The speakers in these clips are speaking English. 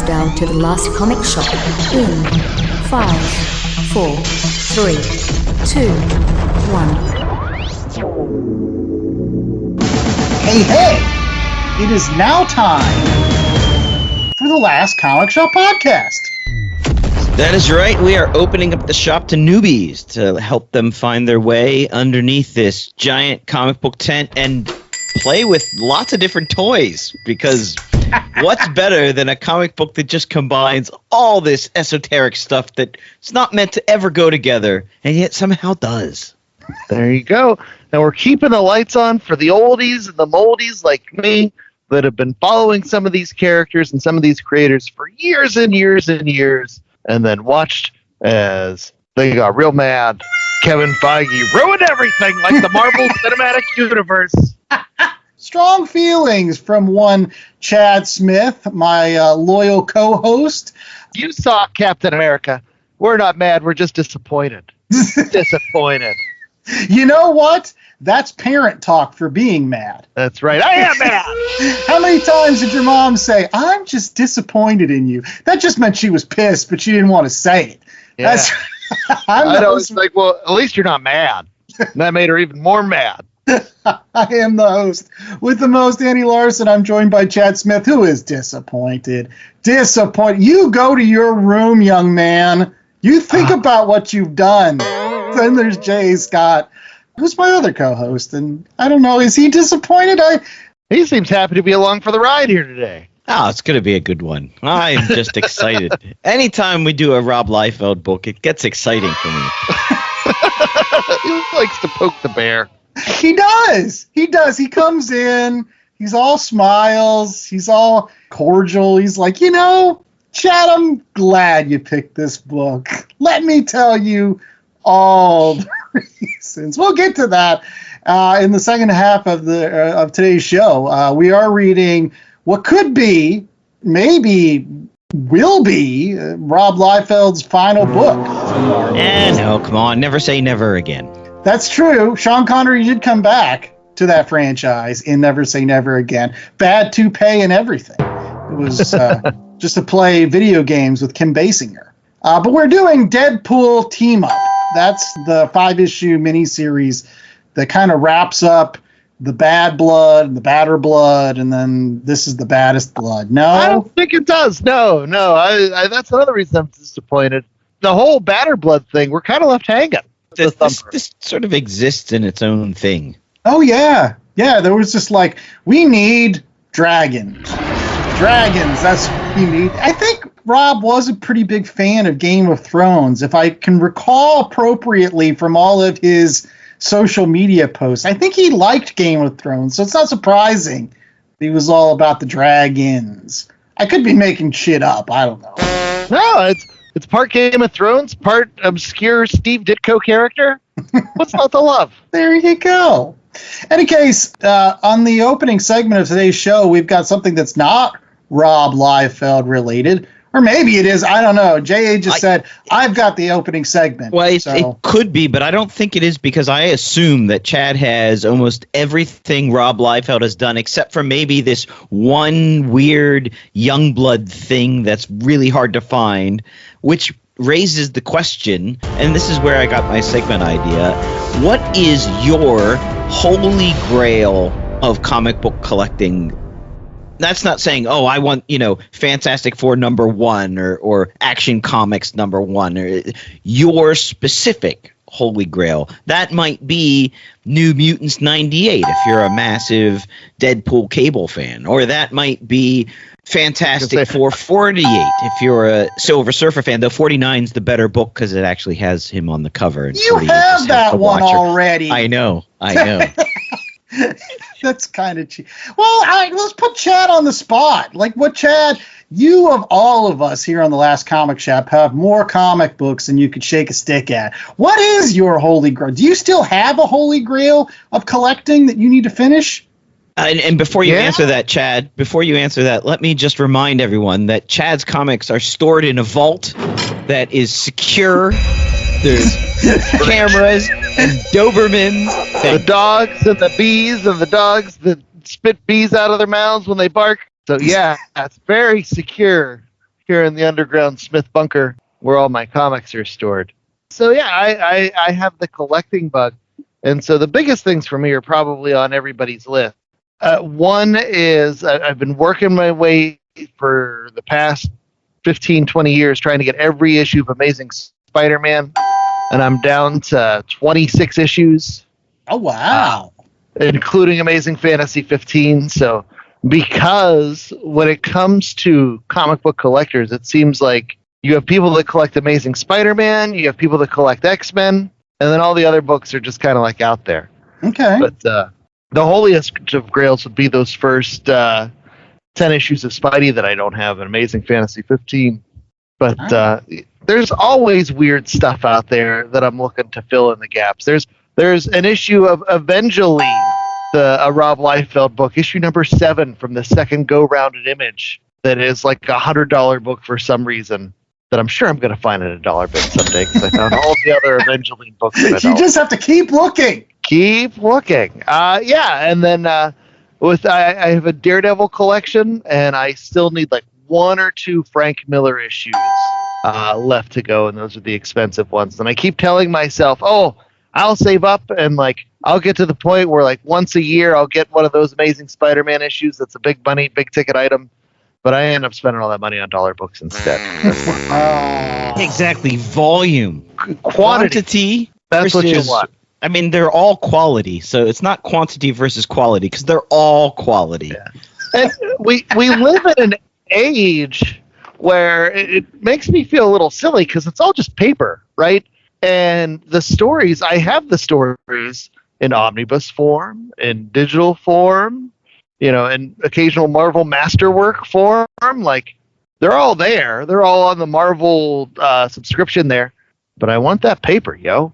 countdown to the last comic shop in 5, 4, 3, 2, 1. Hey! It is now time for the Last Comic Shop podcast. That is right. We are opening up the shop to newbies to help them find their way underneath this giant comic book tent and play with lots of different toys, because what's better than a comic book that just combines all this esoteric stuff that's not meant to ever go together and yet somehow does. There you go. Now we're keeping the lights on for the oldies and the moldies like me that have been following some of these characters and some of these creators for years and years and years, and then watched as they got real mad. Kevin Feige ruined everything like the Marvel Cinematic Universe. Strong feelings from one Chad Smith, my loyal co-host. You saw Captain America. We're not mad. We're just disappointed. Disappointed. You know what? That's parent talk for being mad. That's right. I am mad. How many times did your mom say, "I'm just disappointed in you"? That just meant she was pissed, but she didn't want to say it. Yeah. I know. It's like, well, at least you're not mad. And that made her even more mad. I am the host with the most, Andy Larson. I'm joined by Chad Smith, who is disappointed. Disappointed. You go to your room, young man. You think about what you've done. Then there's Jay Scott, who's my other co-host, and I don't know, is he disappointed? He seems happy to be along for the ride here today. Oh, it's going to be a good one. I'm just excited. Anytime we do a Rob Liefeld book, it gets exciting for me. He likes to poke the bear. He does. He does. He comes in. He's all smiles. He's all cordial. He's like, Chad, I'm glad you picked this book. Let me tell you all the reasons. We'll get to that in the second half of today's show. We are reading what could be, maybe will be, Rob Liefeld's final book. No, come on. Never say never again. That's true. Sean Connery did come back to that franchise in Never Say Never Again. Bad toupee and everything. It was just to play video games with Kim Basinger. But we're doing Deadpool Team-Up. That's the 5-issue miniseries that kind of wraps up the bad blood and the badder blood, and then this is the baddest blood. No? I don't think it does. No. I that's another reason I'm disappointed. The whole badder blood thing, we're kind of left hanging. This sort of exists in its own thing. Oh, yeah. Yeah, there was just like, we need dragons. Dragons, that's what we need. I think Rob was a pretty big fan of Game of Thrones. If I can recall appropriately from all of his social media posts, I think he liked Game of Thrones, so it's not surprising he was all about the dragons. I could be making shit up. I don't know. No, it's part Game of Thrones, part obscure Steve Ditko character. What's not to love? There you go. Any case, on the opening segment of today's show, we've got something that's not Rob Liefeld related. Or maybe it is. I don't know. J.A. just said, I've got the opening segment. Well, it could be, but I don't think it is, because I assume that Chad has almost everything Rob Liefeld has done, except for maybe this one weird Youngblood thing that's really hard to find, which raises the question, and this is where I got my segment idea, what is your holy grail of comic book collecting? That's not saying, I want, Fantastic Four #1 or Action Comics #1, or your specific holy grail. That might be New Mutants 98 if you're a massive Deadpool Cable fan, or that might be Fantastic Four 48 if you're a Silver Surfer fan, though 49's the better book because it actually has him on the cover. And you have that one already. I know. That's kind of cheap. Well, let's put Chad on the spot. Like, what, Chad? You, of all of us here on the Last Comic Shop, have more comic books than you could shake a stick at. What is your holy grail? Do you still have a holy grail of collecting that you need to finish? And before you answer that, Chad, let me just remind everyone that Chad's comics are stored in a vault that is secure. There's cameras and Dobermans. The dogs and the bees and the dogs that spit bees out of their mouths when they bark. So, yeah, it's very secure. here in the underground Smith bunker where all my comics are stored. So yeah, I have the collecting bug. And so the biggest things for me are probably on everybody's list. One is I've been working my way for the past 15, 20 years trying to get every issue of Amazing Spider-Man. And I'm down to 26 issues. Oh, wow. Including Amazing Fantasy 15. So because when it comes to comic book collectors, it seems like you have people that collect Amazing Spider-Man, you have people that collect X-Men, and then all the other books are just kind of like out there. Okay. But the holiest of grails would be those first 10 issues of Spidey that I don't have in Amazing Fantasy 15. But there's always weird stuff out there that I'm looking to fill in the gaps. There's an issue of Evangeline, a Rob Liefeld book, issue number 7 from the second go-round at Image, that is like a $100 book for some reason that I'm sure I'm going to find at a dollar bin someday because I found all the other Evangeline books. You just have to keep looking. Keep looking. And then I have a Daredevil collection, and I still need like 1 or 2 Frank Miller issues left to go, and those are the expensive ones. And I keep telling myself, I'll save up, and like I'll get to the point where like once a year I'll get one of those Amazing Spider-Man issues that's a big money, big ticket item. But I end up spending all that money on dollar books instead. Exactly. Volume. Quantity. That's what you want. I mean, they're all quality, so it's not quantity versus quality, because they're all quality. Yeah. And we live in an age where it makes me feel a little silly, because it's all just paper, right? And the stories, I have the stories in omnibus form, in digital form, in occasional Marvel Masterwork form. Like, they're all there. They're all on the Marvel subscription there. But I want that paper, yo.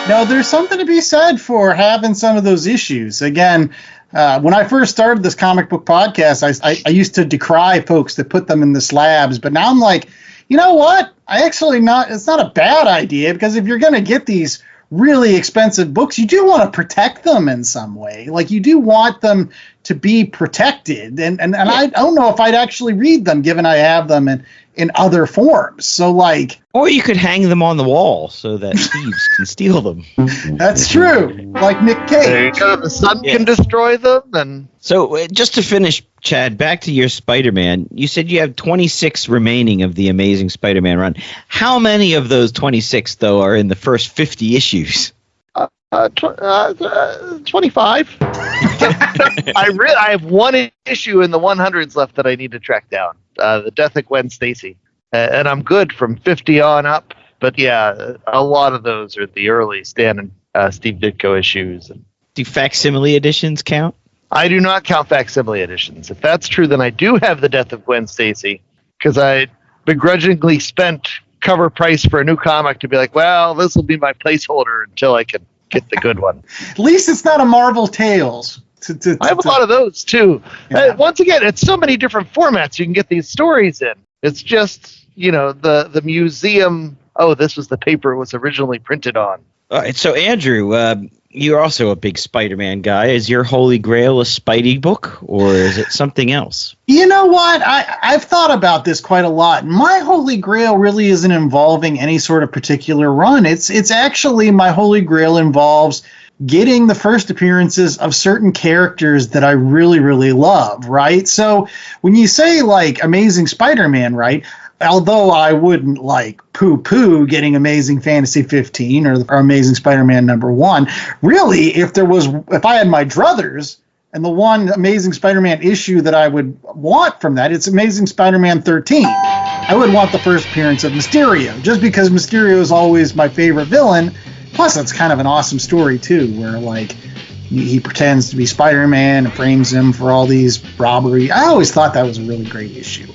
No, there's something to be said for having some of those issues. Again, when I first started this comic book podcast, I used to decry folks that put them in the slabs. But now I'm like, you know what? It's not a bad idea, because if you're going to get these really expensive books, you do want to protect them in some way. Like, you do want them to be protected. And I don't know if I'd actually read them, given I have them in other forms. So, like... Or you could hang them on the wall so that thieves can steal them. That's true. Like Nick Cage. There you go. The sun can destroy them. And So, just to finish, Chad, back to your Spider-Man. You said you have 26 remaining of the Amazing Spider-Man run. How many of those 26, though, are in the first 50 issues? 25. I have 1 issue in the 100s left that I need to track down. The Death of Gwen Stacy. And I'm good from 50 on up. But yeah, a lot of those are the early Stan and Steve Ditko issues. Do facsimile editions count? I do not count facsimile editions. If that's true, then I do have the Death of Gwen Stacy, because I begrudgingly spent cover price for a new comic to be like, well, this will be my placeholder until I can get the good one. At least it's not a Marvel Tales. I have a lot of those too. Yeah. Once again, it's so many different formats you can get these stories in. It's just, the museum. Oh, this was the paper it was originally printed on. All right, so Andrew, you're also a big Spider-Man guy. Is your Holy Grail a Spidey book, or is it something else? You know what? I've thought about this quite a lot. My Holy Grail really isn't involving any sort of particular run. It's actually, my Holy Grail involves getting the first appearances of certain characters that I really, really love, right? So when you say, like, Amazing Spider-Man, right, although I wouldn't, like, poo-poo getting Amazing Fantasy 15 or Amazing Spider-Man #1, really, if I had my druthers, and the one Amazing Spider-Man issue that I would want from that, it's Amazing Spider-Man 13. I would want the first appearance of Mysterio, just because Mysterio is always my favorite villain. Plus, it's kind of an awesome story, too, where, like, he pretends to be Spider-Man and frames him for all these robbery. I always thought that was a really great issue.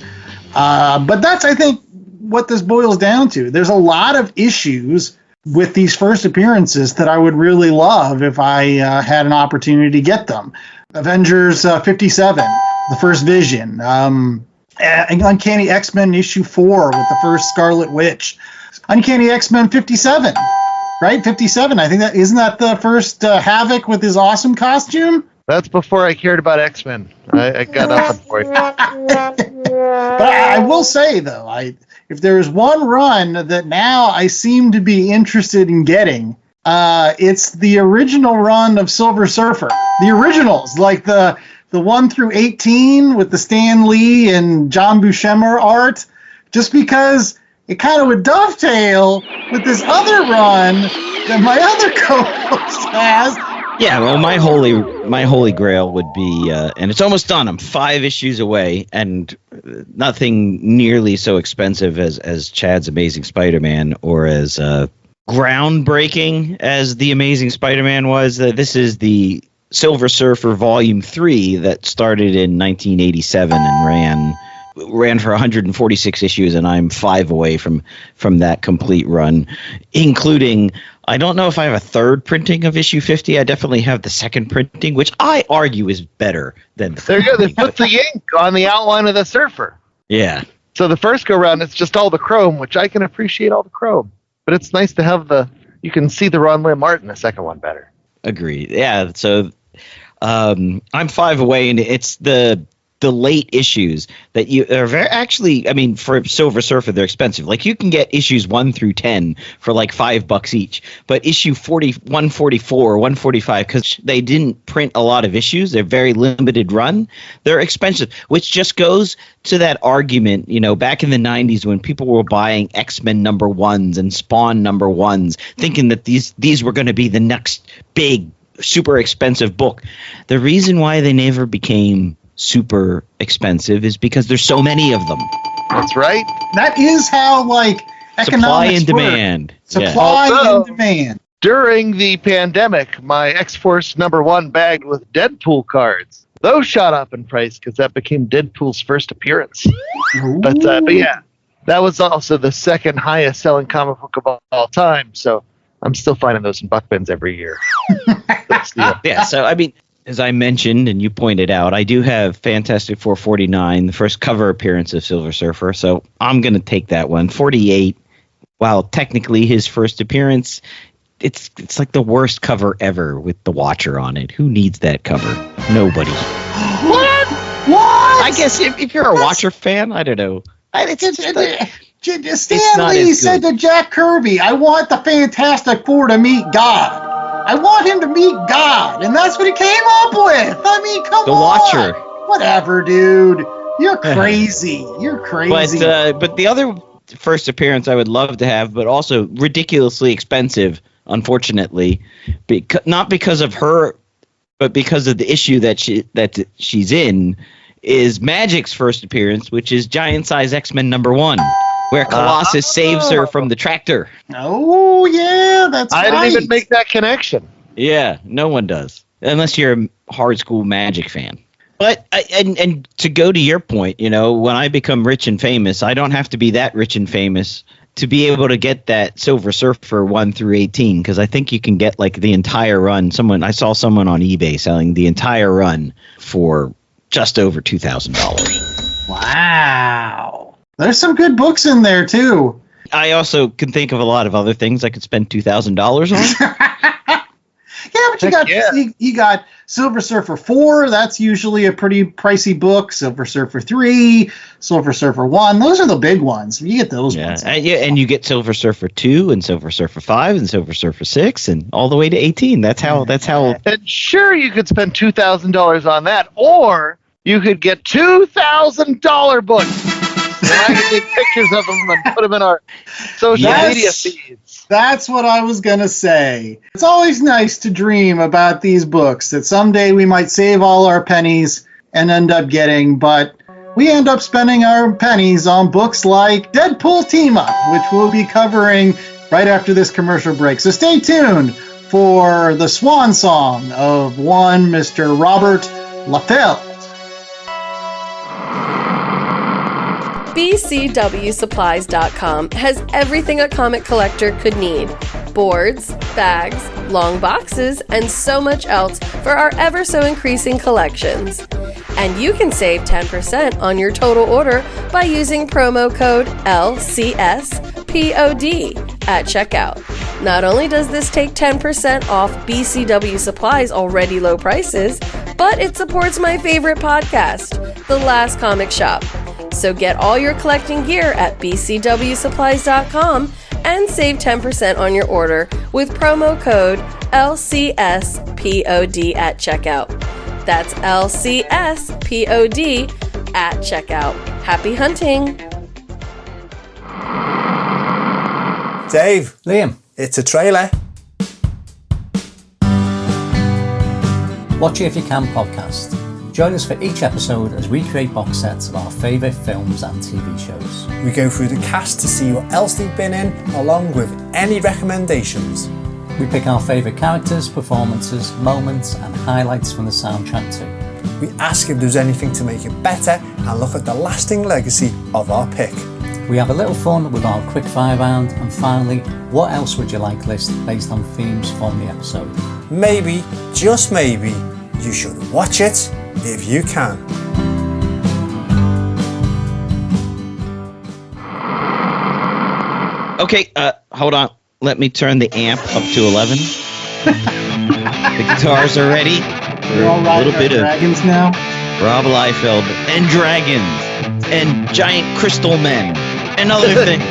But that's, I think, what this boils down to. There's a lot of issues with these first appearances that I would really love if I had an opportunity to get them. Avengers 57, the first Vision. Uncanny X-Men issue 4 with the first Scarlet Witch. Uncanny X-Men 57. Right, 57. I think isn't that the first Havoc with his awesome costume? That's before I cared about X-Men. I got nothing for you. But I will say, though, if there is one run that now I seem to be interested in getting, it's the original run of Silver Surfer. The originals, like the 1 through 18 with the Stan Lee and John Buscema art, just because it kind of would dovetail with this other run that my other co-host has. Yeah, well, my holy grail would be, and it's almost done. I'm 5 issues away, and nothing nearly so expensive as Chad's Amazing Spider-Man, or as groundbreaking as the Amazing Spider-Man was. This is the Silver Surfer Volume 3 that started in 1987 and ran for 146 issues, and I'm 5 away from that complete run, including, I don't know if I have a third printing of issue 50. I definitely have the second printing, which I argue is better than There you go. They put the ink on the outline of the Surfer. Yeah. So the first go round, it's just all the chrome, which I can appreciate all the chrome. But it's nice to have you can see the Ron Lim art in the second one better. Agreed. Yeah. So I'm 5 away, and it's the late issues that you are very, actually, I mean, for Silver Surfer, they're expensive. Like, you can get issues 1 through 10 for like $5 each, but issue 144, 145, because they didn't print a lot of issues, they're very limited run, they're expensive, which just goes to that argument, back in the 90s when people were buying X-Men number 1s and Spawn number 1s, thinking that these were going to be the next big, super expensive book. The reason why they never became super expensive is because there's so many of them. That's right. That is how, economics supply and work. demand. Supply Also, and demand. During the pandemic, my X-Force number 1 bagged with Deadpool cards. Those shot up in price because that became Deadpool's first appearance. But yeah, that was also the second highest selling comic book of all time. So I'm still finding those in buck bins every year. Yeah, so I mean, as I mentioned and you pointed out, I do have Fantastic Four 49, the first cover appearance of Silver Surfer, so I'm going to take that one. 48, while technically his first appearance, it's like the worst cover ever with the Watcher on it. Who needs that cover? Nobody. What? I guess if you're a Watcher fan, I don't know. Stan Lee said to Jack Kirby, I want the Fantastic Four to meet God. I want him to meet God, and that's what he came up with. I mean, come on. The Watcher. Whatever, dude. You're crazy. You're crazy. But the other first appearance I would love to have, but also ridiculously expensive, unfortunately, not because of her, but because of the issue that she's in, is Magic's first appearance, which is Giant Size X-Men number 1. Where Colossus saves her from the tractor. Oh, yeah, that's right. I didn't even make that connection. Yeah, no one does. Unless you're a hard school Magic fan. But, and to go to your point, when I become rich and famous, I don't have to be that rich and famous to be able to get that Silver Surfer 1 through 18, because I think you can get, the entire run. I saw someone on eBay selling the entire run for just over $2,000. Wow. There's some good books in there, too. I also can think of a lot of other things I could spend $2,000 on. Yeah, but you got Silver Surfer 4. That's usually a pretty pricey book. Silver Surfer 3, Silver Surfer 1. Those are the big ones. You get those ones. And you get Silver Surfer 2 and Silver Surfer 5 and Silver Surfer 6 and all the way to 18. That's how. And sure, you could spend $2,000 on that, or you could get $2,000 books. And I can take pictures of them and put them in our social media feeds. That's what I was going to say. It's always nice to dream about these books that someday we might save all our pennies and end up getting, but we end up spending our pennies on books like Deadpool Team-Up, which we'll be covering right after this commercial break. So stay tuned for the swan song of one Mr. Robert Liefeld. BCWSupplies.com has everything a comic collector could need. Boards, bags, long boxes, and so much else for our ever so increasing collections. And you can save 10% on your total order by using promo code LCSPOD at checkout. Not only does this take 10% off BCW Supplies' already low prices, but it supports my favorite podcast, The Last Comic Shop. So get all your collecting gear at bcwsupplies.com and save 10% on your order with promo code LCSPOD at checkout. That's LCSPOD at checkout. Happy hunting! Dave, Liam, it's a trailer. Watch It If You Can podcast. Join us for each episode as we create box sets of our favourite films and TV shows. We go through the cast to see what else they've been in, along with any recommendations. We pick our favourite characters, performances, moments and highlights from the soundtrack too. We ask if there's anything to make it better and look at the lasting legacy of our pick. We have a little fun with our quickfire round, and finally, what else would you like list based on themes from the episode. Maybe, just maybe, you should watch it if you can. Okay, hold on. Let me turn the amp up to 11. The guitars are ready. We're all A little bit of dragons now. Rob Liefeld and dragons and giant crystal men and other things.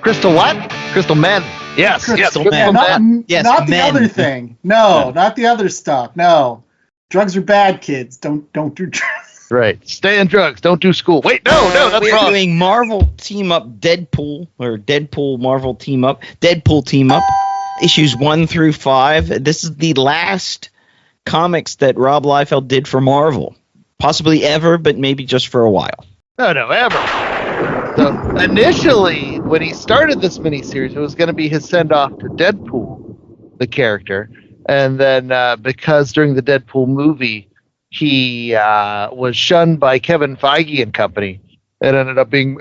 Crystal what? Crystal men. Yes. Crystal yes. men. Not, Yes, not the men. other thing. No, not the other stuff. No. Drugs are bad, kids. Don't do drugs. Right. Stay in drugs. Don't do school. Wait, no, that's We're wrong. doing Marvel Team-Up Deadpool, or Deadpool Marvel Team-Up, Deadpool Team-Up, issues 1 through 5. This is the last comics that Rob Liefeld did for Marvel. Possibly ever, but maybe just for a while. No, ever. So initially, when he started this miniseries, it was going to be his send-off to Deadpool, the character. And then because during the Deadpool movie, he was shunned by Kevin Feige and company, it ended up being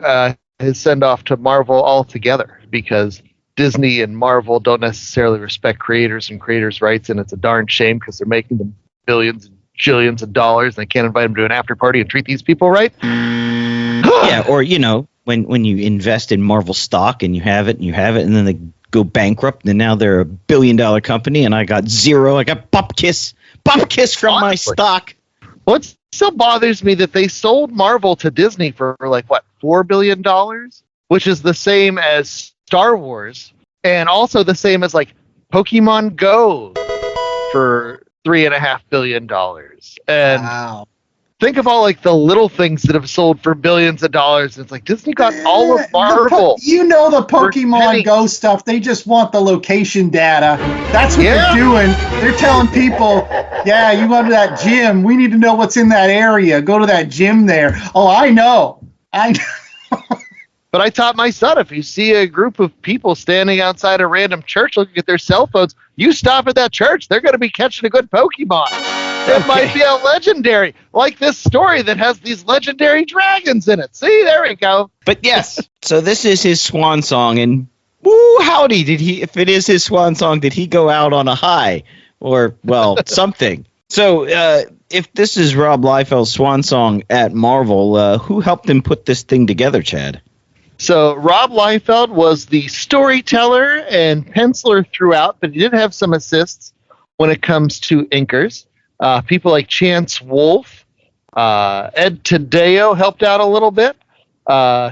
his send-off to Marvel altogether, because Disney and Marvel don't necessarily respect creators and creators' rights, and it's a darn shame because they're making them billions and jillions of dollars, and they can't invite them to an after party and treat these people right. Yeah, or, when you invest in Marvel stock and you have it, and then they go bankrupt, and now they're $1 billion company, and I got zero. I got Pop Kiss from my Honestly. stock. What still bothers me that they sold Marvel to Disney for $4 billion, which is the same as Star Wars, and also the same as Pokemon Go for $3.5 billion. And Wow. think of all the little things that have sold for billions of dollars. It's Disney got all of Marvel. The Pokemon pennies. Go stuff, they just want the location data. That's what Yeah. they're doing. They're telling people, yeah, you go to that gym. We need to know what's in that area. Go to that gym there. Oh, I know. But I taught my son, if you see a group of people standing outside a random church looking at their cell phones, you stop at that church. They're going to be catching a good Pokemon. It might be a legendary, like this story that has these legendary dragons in it. See, there we go. But yes, so this is his swan song, and woo, howdy, if it is his swan song, did he go out on a high? Or, well, something. So, if this is Rob Liefeld's swan song at Marvel, who helped him put this thing together, Chad? So Rob Liefeld was the storyteller and penciler throughout, but he did have some assists when it comes to inkers. People like Chance Wolfe, Ed Tadeo helped out a little bit.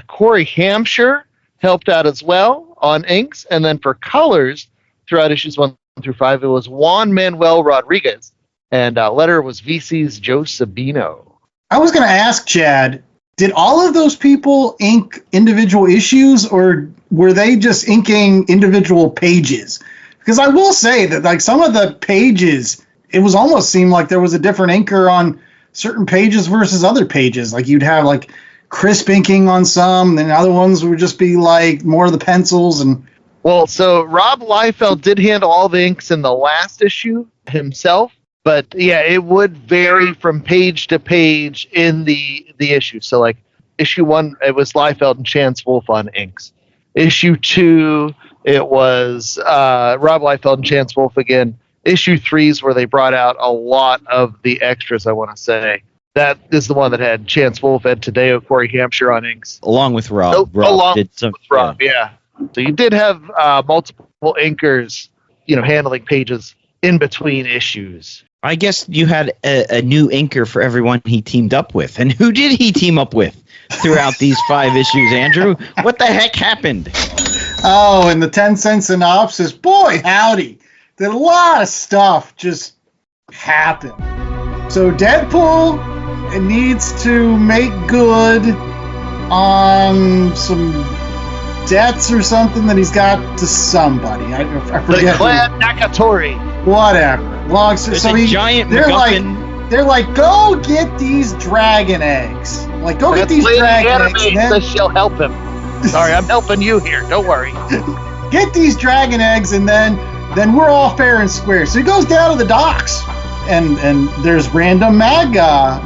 Corey Hampshire helped out as well on inks. And then for colors throughout issues 1 through 5, it was Juan Manuel Rodriguez. And letter was VC's Joe Sabino. I was going to ask Chad, did all of those people ink individual issues, or were they just inking individual pages? Because I will say that some of the pages, it was almost seemed like there was a different inker on certain pages versus other pages. You'd have crisp inking on some, then other ones would just be more of the pencils. And Well, so Rob Liefeld did handle all the inks in the last issue himself. But yeah, it would vary from page to page in the issue. So issue 1, it was Liefeld and Chance Wolfe on inks. Issue 2, it was Rob Liefeld and Chance Wolfe again. Issue 3 is where they brought out a lot of the extras, I want to say. That is the one that had Chance Wolfe, Ed Tadeo, Corey Hampshire on inks. Along with Rob. Oh, Rob along did some, with Rob, yeah. So you did have multiple inkers, handling pages in between issues. I guess you had a new inker for everyone he teamed up with. And who did he team up with throughout these 5 issues, Andrew? What the heck happened? Oh, and the 10-cent synopsis, boy, howdy. Did a lot of stuff just happen. So Deadpool needs to make good on some debts or something that he's got to somebody. I forget. The Clan Nakatori. Whatever. There's a giant MacGuffin. They're like, go get these dragon eggs. Like, go get these Lady dragon Anime eggs. And then, says she'll help him. Sorry, I'm helping you here. Don't worry. get these dragon eggs, and then we're all fair and square. So he goes down to the docks, and there's random MAGA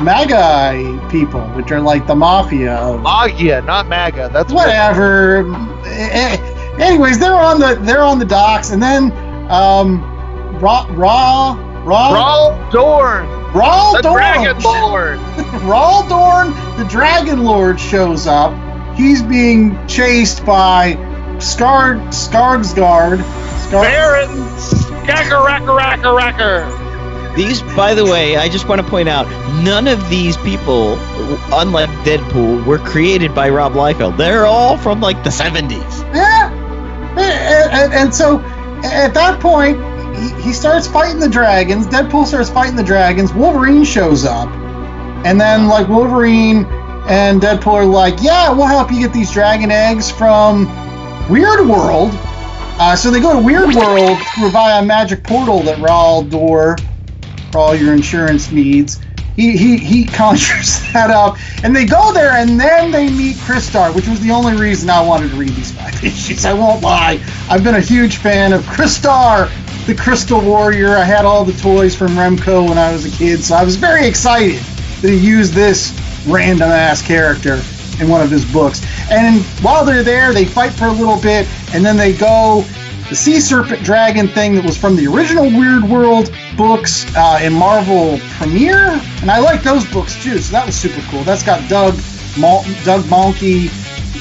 people, which are like the mafia of Magia, not MAGA. That's whatever. Anyways, they're on the docks, and then Raul Dorn, the Dragon Lord. Raul Dorn, the Dragon Lord, shows up. He's being chased by Skarsgård. Baron Skagaracker. These, by the way, I just want to point out, none of these people, unlike Deadpool, were created by Rob Liefeld. They're all from like the 70s. Yeah. And so at that point, he starts fighting the dragons. Deadpool starts fighting the dragons. Wolverine shows up. And then, like, Wolverine and Deadpool are like, yeah, we'll help you get these dragon eggs from Weird World. So they go to Weird World via a magic portal that Raul Dorn, for all your insurance needs, he conjures that up. And they go there, and then they meet Crystar, which was the only reason I wanted to read these 5 issues. I won't lie. I've been a huge fan of Crystar, the Crystal Warrior. I had all the toys from Remco when I was a kid, so I was very excited that he used this random-ass character in one of his books. And while they're there, they fight for a little bit, and then they go the Sea Serpent Dragon thing that was from the original Weird World books in Marvel Premiere, and I like those books too, so that was super cool. That's got Doug Mahnke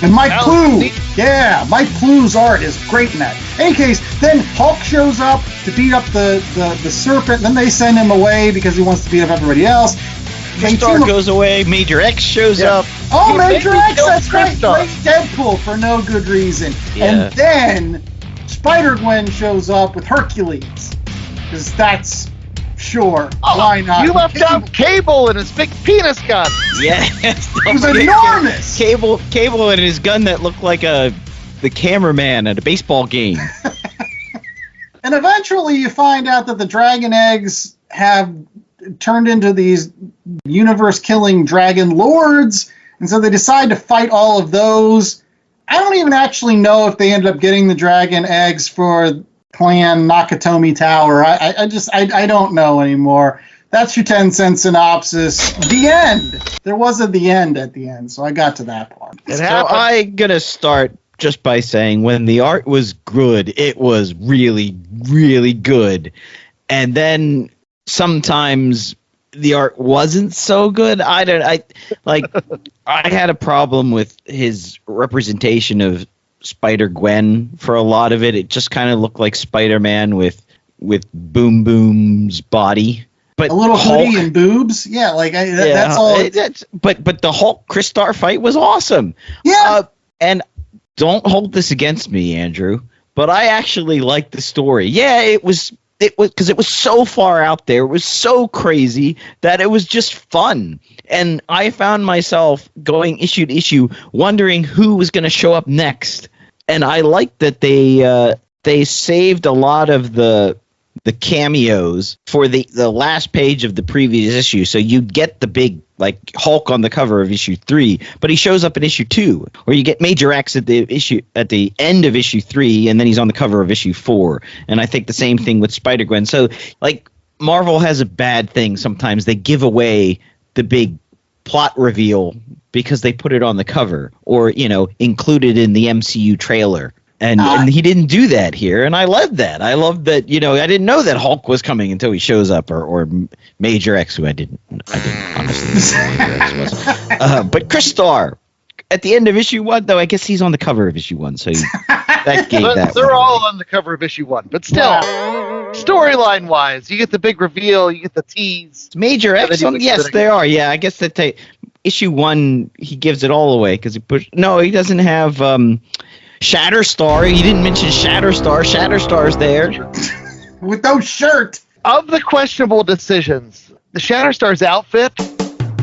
and Mike Plough. Yeah, Mike Plough's art is great in that. In any case, then Hulk shows up to beat up the Serpent, then they send him away because he wants to beat up everybody else. Star goes away, Major X shows up. Oh, Major X, that's right. Deadpool for no good reason. Yeah. And then Spider-Gwen shows up with Hercules. Because that's, sure, why not? You left out Cable and his big penis gun. Yeah. It was enormous. Cable and his gun that looked like the cameraman at a baseball game. And eventually you find out that the dragon eggs have turned into these universe-killing dragon lords, and so they decide to fight all of those. I don't even actually know if they ended up getting the dragon eggs for Clan Nakatomi Tower. I don't know anymore. That's your 10-cent synopsis. The end. There wasn't the end at the end, so I got to that part. So I'm going to start just by saying when the art was good, it was really, really good. And then sometimes the art wasn't so good. I had a problem with his representation of Spider-Gwen for a lot of it. It just kind of looked like Spider-Man with Boom Boom's body. But a little Hulk, hoodie and boobs. Yeah, that's all. But the Hulk Crystar fight was awesome. Yeah. And don't hold this against me, Andrew, but I actually liked the story. Yeah, it was because it was so far out there. It was so crazy that it was just fun. And I found myself going issue to issue wondering who was going to show up next. And I liked that they saved a lot of the cameos for the last page of the previous issue. So you get the big Hulk on the cover of issue 3, but he shows up in issue 2, or you get Major X at the end of issue 3, and then he's on the cover of issue 4. And I think the same thing with Spider-Gwen. So Marvel has a bad thing sometimes. They give away the big plot reveal because they put it on the cover or, included in the MCU trailer. And he didn't do that here, and I loved that. I loved that, I didn't know that Hulk was coming until he shows up, or Major X, who I didn't honestly know who Major X was. But Crystar, at the end of issue 1, though, I guess he's on the cover of issue 1, so That gave But that they're one. all on the cover of issue 1. But still, storyline wise, you get the big reveal, you get the tease. Major And then X. you mix Yes, it they are. Yeah, I guess that issue 1 he gives it all away because he pushed. No, he doesn't have Shatterstar. He didn't mention Shatterstar. Shatterstar's there. With no shirt. Of the questionable decisions, the Shatterstar's outfit,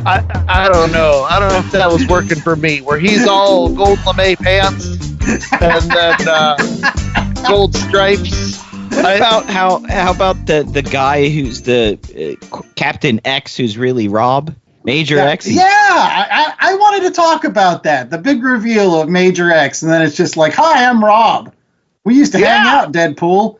I don't know. I don't know if that was working for me, where he's all gold lame pants and then gold stripes. How about the guy who's the Captain X, who's really Rob? Major X? Yeah, I wanted to talk about that. The big reveal of Major X, and then it's just like, hi, I'm Rob. We used to hang out, Deadpool.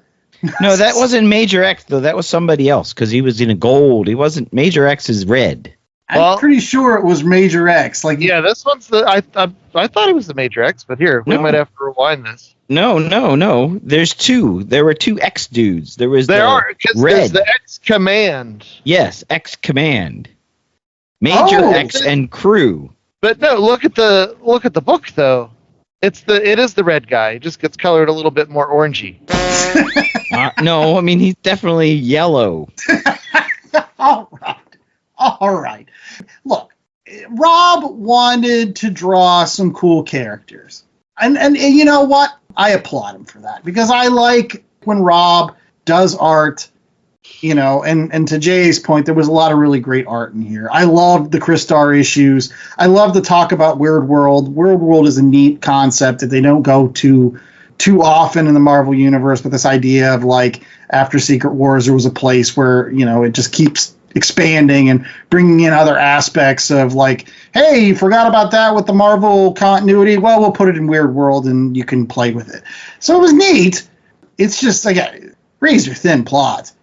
No, that wasn't Major X, though. That was somebody else, because he was in a gold. He wasn't. Major X is red. I'm pretty sure it was Major X. Like, yeah, this one's the. I thought it was the Major X, but here we might have to rewind this. No. There's 2. There were 2 X dudes. There's the X Command. Yes, X Command. Major X and crew. But no, look at the book though. It is the red guy. It just gets colored a little bit more orangey. No, I mean he's definitely yellow. All right. Look, Rob wanted to draw some cool characters. And you know what? I applaud him for that, because I like when Rob does art, you know, and to Jay's point, there was a lot of really great art in here. I loved the Crystar issues. I love to talk about Weird World. Weird World is a neat concept that they don't go too often in the Marvel Universe, but this idea of, like, after Secret Wars, there was a place where, you know, it just keeps expanding and bringing in other aspects of, like, hey, you forgot about that with the Marvel continuity? Well, we'll put it in Weird World and you can play with it. So it was neat. It's just like a razor thin plot.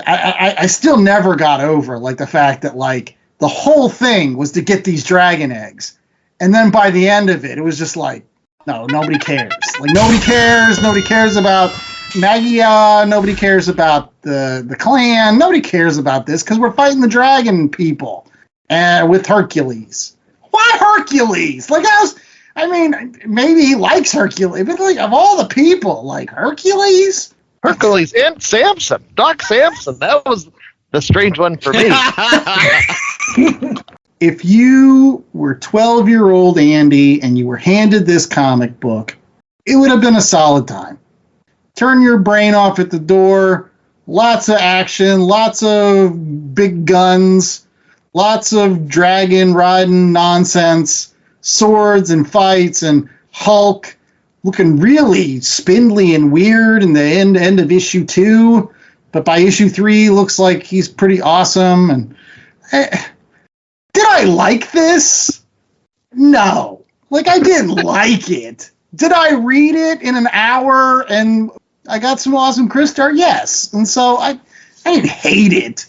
I still never got over, like, the fact that, like, the whole thing was to get these dragon eggs. And then by the end of it, it was just like, no, nobody cares. Like, nobody cares. Nobody cares about Magia. Nobody cares about the clan. Nobody cares about this because we're fighting the dragon people with Hercules. Why Hercules? Like, I mean, maybe he likes Hercules, but, like, of all the people, like, Hercules and Samson, Doc Samson. That was the strange one for me. If you were 12-year-old Andy and you were handed this comic book, it would have been a solid time. Turn your brain off at the door. Lots of action, lots of big guns, lots of dragon riding nonsense, swords and fights, and Hulk looking really spindly and weird in the end of issue 2. But by issue 3, looks like he's pretty awesome. And did I like this? No. Like, I didn't like it. Did I read it in an hour and I got some awesome Crystar? Yes. And so I didn't hate it.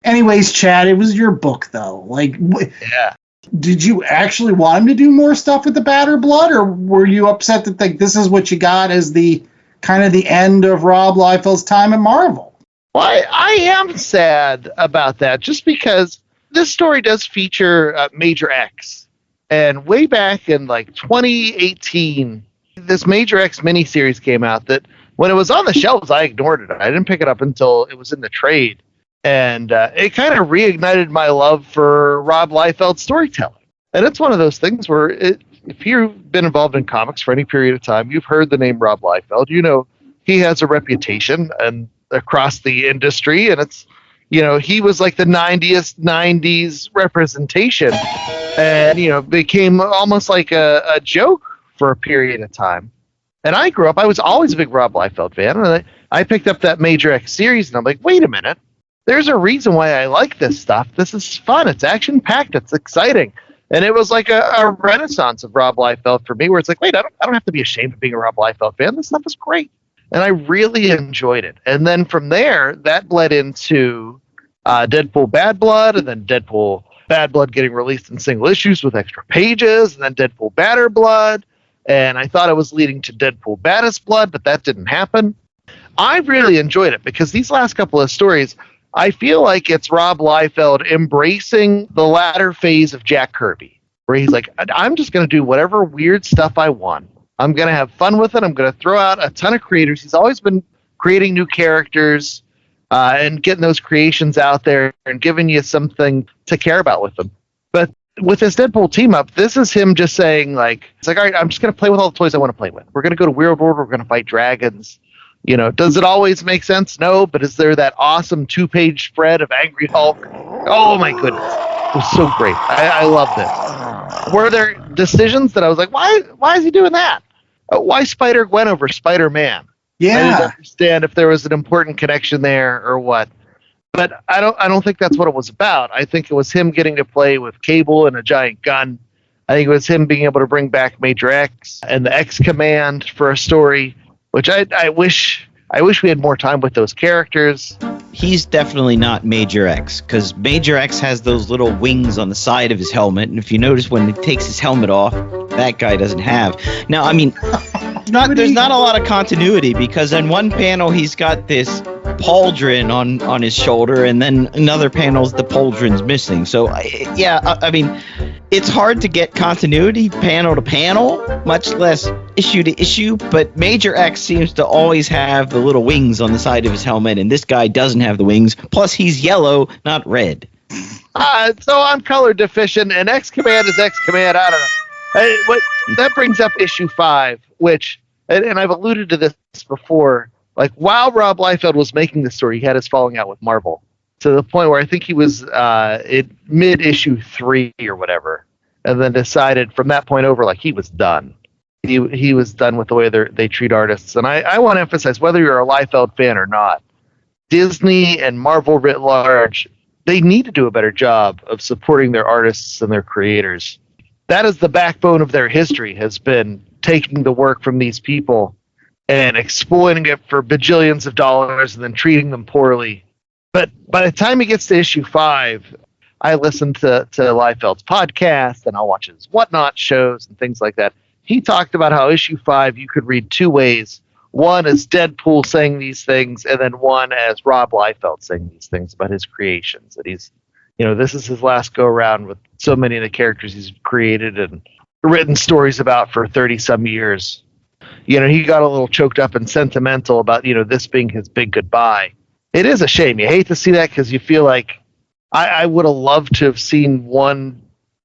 Anyways, Chad, it was your book, though. Like, yeah. Did you actually want him to do more stuff with the Batter Blood, or were you upset that, like, this is what you got as the kind of the end of Rob Liefeld's time at Marvel? Well, I am sad about that, just because this story does feature Major X. And way back in, like, 2018, this Major X miniseries came out that when it was on the shelves, I ignored it. I didn't pick it up until it was in the trade. And it kind of reignited my love for Rob Liefeld's storytelling. And it's one of those things where if you've been involved in comics for any period of time, you've heard the name Rob Liefeld. You know, he has a reputation and across the industry. And it's, you know, he was like the 90s representation. And, you know, became almost like a joke for a period of time. And I grew up, I was always a big Rob Liefeld fan. And I picked up that Major X series and I'm like, wait a minute. There's a reason why I like this stuff. This is fun. It's action-packed. It's exciting. And it was like a renaissance of Rob Liefeld for me, where it's like, wait, I don't have to be ashamed of being a Rob Liefeld fan. This stuff is great. And I really enjoyed it. And then from there, that led into Deadpool Bad Blood, and then Deadpool Bad Blood getting released in single issues with extra pages, and then Deadpool Batter Blood. And I thought it was leading to Deadpool Baddest Blood, but that didn't happen. I really enjoyed it because these last couple of stories, I feel like it's Rob Liefeld embracing the latter phase of Jack Kirby, where he's like, I'm just going to do whatever weird stuff I want. I'm going to have fun with it. I'm going to throw out a ton of creators. He's always been creating new characters and getting those creations out there and giving you something to care about with them. But with this Deadpool team-up, this is him just saying, like, it's like, all right, I'm just going to play with all the toys I want to play with. We're going to go to Weird World. We're going to fight dragons. You know, does it always make sense? No, but is there that awesome 2-page spread of Angry Hulk? Oh, my goodness. It was so great. I loved it. Were there decisions that I was like, why is he doing that? Why Spider-Gwen over Spider-Man? Yeah. I didn't understand if there was an important connection there or what. But I don't think that's what it was about. I think it was him getting to play with Cable and a giant gun. I think it was him being able to bring back Major X and the X Command for a story, which I wish we had more time with those characters. He's definitely not Major X, because Major X has those little wings on the side of his helmet, and if you notice when he takes his helmet off, that guy doesn't have. Now, I mean, there's not a lot of continuity, because in one panel he's got this pauldron on his shoulder, and then another panel's the pauldron's missing. So, I mean, it's hard to get continuity panel to panel, much less issue to issue, but Major X seems to always have the little wings on the side of his helmet, and this guy doesn't have the wings. Plus, he's yellow, not red. So I'm color deficient, and X Command is X Command. I don't know. That brings up issue 5, which, and I've alluded to this before, like while Rob Liefeld was making this story, he had his falling out with Marvel to the point where I think he was in mid-issue 3 or whatever, and then decided from that point over, like, he was done. He was done with the way they treat artists. And I want to emphasize, whether you're a Liefeld fan or not, Disney and Marvel writ large, they need to do a better job of supporting their artists and their creators. That is the backbone of their history, has been taking the work from these people and exploiting it for bajillions of dollars and then treating them poorly. But by the time it gets to issue 5, I listen to Liefeld's podcast and I'll watch his Whatnot shows and things like that. He talked about how issue 5 you could read 2 ways. One is Deadpool saying these things, and then one as Rob Liefeld saying these things about his creations. That he's, this is his last go around with so many of the characters he's created and written stories about for 30-some years. He got a little choked up and sentimental about, this being his big goodbye. It is a shame. You hate to see that because you feel like I would have loved to have seen one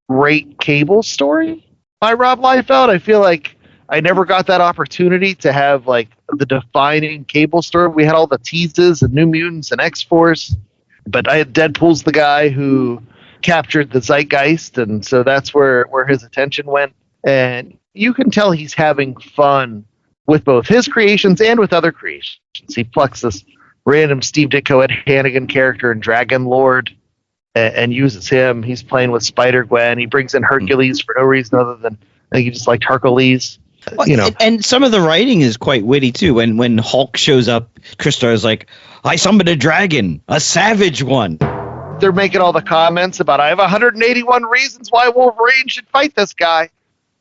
great Cable story by Rob Liefeld. I feel like I never got that opportunity to have like the defining Cable story. We had all the teases and New Mutants and X-Force, but Deadpool's the guy who captured the zeitgeist, and so that's where his attention went. And you can tell he's having fun with both his creations and with other creations. He plucks this random Steve Ditko Ed Hannigan character in Dragon Lord and uses him. He's playing with Spider-Gwen. He brings in Hercules for no reason other than I think he just liked Hercules. And some of the writing is quite witty too. When Hulk shows up, Christar is like, "I summoned a dragon, a savage one." They're making all the comments about I have 181 reasons why Wolverine should fight this guy.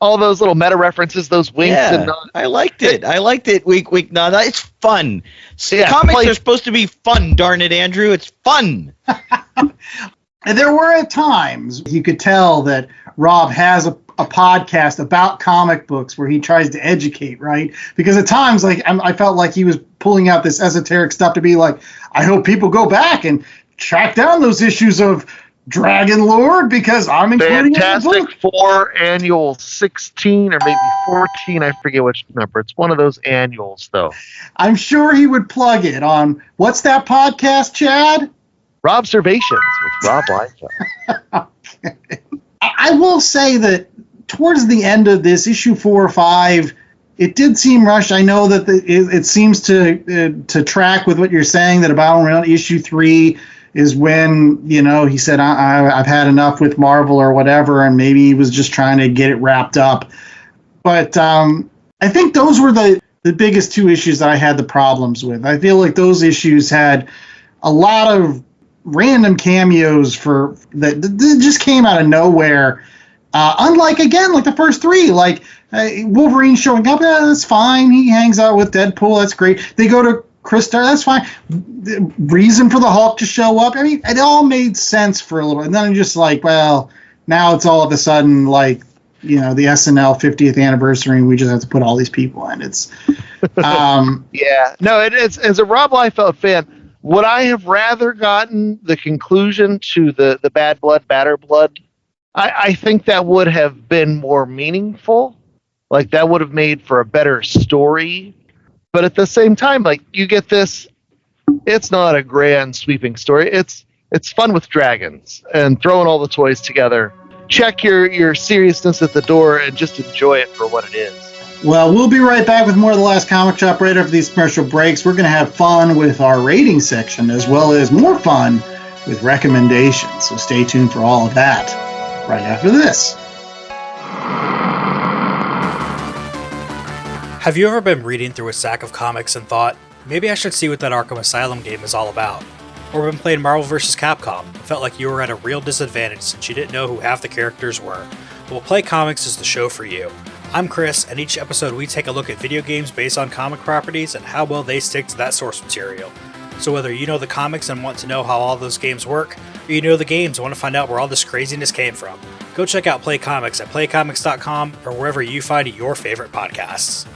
All those little meta references, those winks. Yeah, and I liked it. Week. No, it's fun. Yeah, comics are supposed to be fun. Darn it, Andrew, it's fun. And there were at times you could tell that Rob has a podcast about comic books where he tries to educate, right? Because at times, like I felt like he was pulling out this esoteric stuff to be like, I hope people go back and track down those issues of Dragon Lord because I'm including Fantastic it in the book. 4 annual 16 or maybe 14, I forget which number. It's one of those annuals, though. I'm sure he would plug it on, what's that podcast, Chad? Robservations with Rob Liefeld. Okay. I will say that towards the end of this, issue 4 or 5, it did seem rushed. I know that it seems to track with what you're saying, that about around issue 3 is when, he said, I've had enough with Marvel or whatever, and maybe he was just trying to get it wrapped up. But I think those were the biggest 2 issues that I had the problems with. I feel like those issues had a lot of random cameos that just came out of nowhere. Unlike, again, like the first 3, like Wolverine showing up, that's fine. He hangs out with Deadpool, that's great. They go to Christar, that's fine. The reason for the Hulk to show up, I mean, it all made sense for a little. And then I'm just like, well, now it's all of a sudden like the SNL 50th anniversary, and we just have to put all these people in. It's yeah, no, it is. As a Rob Liefeld fan, would I have rather gotten the conclusion to the Bad Blood, Badder Blood? I think that would have been more meaningful. Like, that would have made for a better story. But at the same time, like, you get this, it's not a grand sweeping story. It's fun with dragons and throwing all the toys together. Check your seriousness at the door and just enjoy it for what it is. Well, we'll be right back with more of The Last Comic Shop right after these commercial breaks. We're going to have fun with our rating section as well as more fun with recommendations. So stay tuned for all of that right after this. Have you ever been reading through a stack of comics and thought, maybe I should see what that Arkham Asylum game is all about? Or been playing Marvel vs. Capcom and felt like you were at a real disadvantage since you didn't know who half the characters were? Well, Play Comics is the show for you. I'm Chris, and each episode we take a look at video games based on comic properties and how well they stick to that source material. So whether you know the comics and want to know how all those games work, or you know the games and want to find out where all this craziness came from, go check out Play Comics at playcomics.com or wherever you find your favorite podcasts.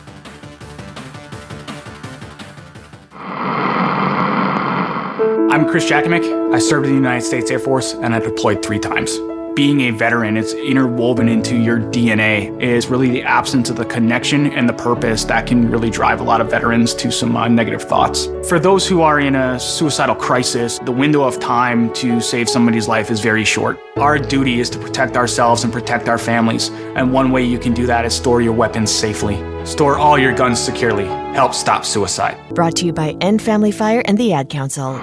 I'm Chris Jakimick. I served in the United States Air Force and I deployed 3 times. Being a veteran, it's interwoven into your DNA, is really the absence of the connection and the purpose that can really drive a lot of veterans to some negative thoughts. For those who are in a suicidal crisis, the window of time to save somebody's life is very short. Our duty is to protect ourselves and protect our families, and one way you can do that is store your weapons safely. Store all your guns securely. Help stop suicide. Brought to you by End Family Fire and the Ad Council.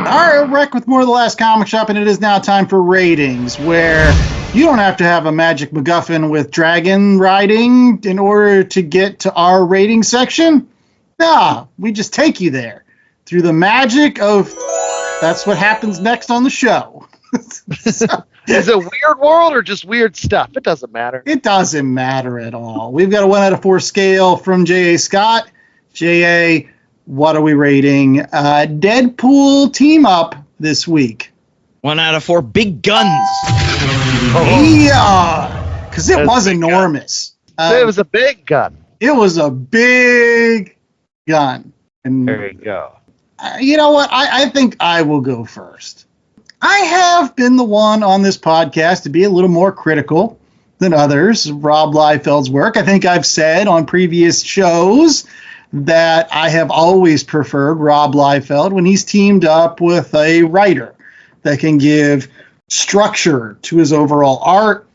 All right, we're back with more of The Last Comic Shop, and it is now time for ratings, where you don't have to have a magic MacGuffin with dragon riding in order to get to our rating section. Nah, we just take you there through the magic of that's what happens next on the show. So, is it weird world or just weird stuff? It doesn't matter. It doesn't matter at all. We've got a 1 out of 4 scale from J.A. Scott. J.A., what are we rating? Deadpool Team-Up this week. 1 out of 4 big guns. Yeah, because it was enormous. It was a big gun. It was a big gun. And there you go. You know what? I think I will go first. I have been the one on this podcast to be a little more critical than others of Rob Liefeld's work. I think I've said on previous shows that I have always preferred Rob Liefeld when he's teamed up with a writer that can give structure to his overall art,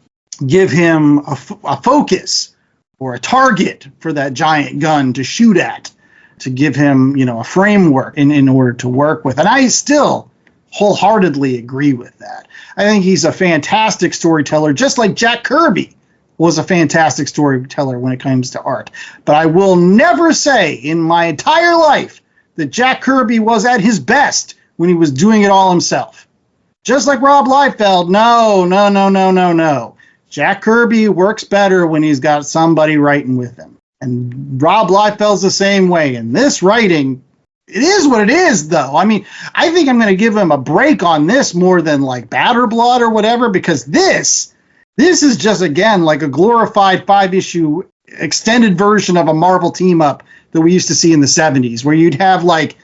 give him a focus or a target for that giant gun to shoot at, to give him, a framework in order to work with. And I still wholeheartedly agree with that. I think he's a fantastic storyteller, just like Jack Kirby was a fantastic storyteller when it comes to art. But I will never say in my entire life that Jack Kirby was at his best when he was doing it all himself. Just like Rob Liefeld, no. Jack Kirby works better when he's got somebody writing with him. And Rob Liefeld's the same way. And this writing, it is what it is, though. I mean, I think I'm going to give him a break on this more than like Batter Blood or whatever, because this is just, again, like a glorified 5-issue extended version of a Marvel team-up that we used to see in the 70s, where you'd have, like,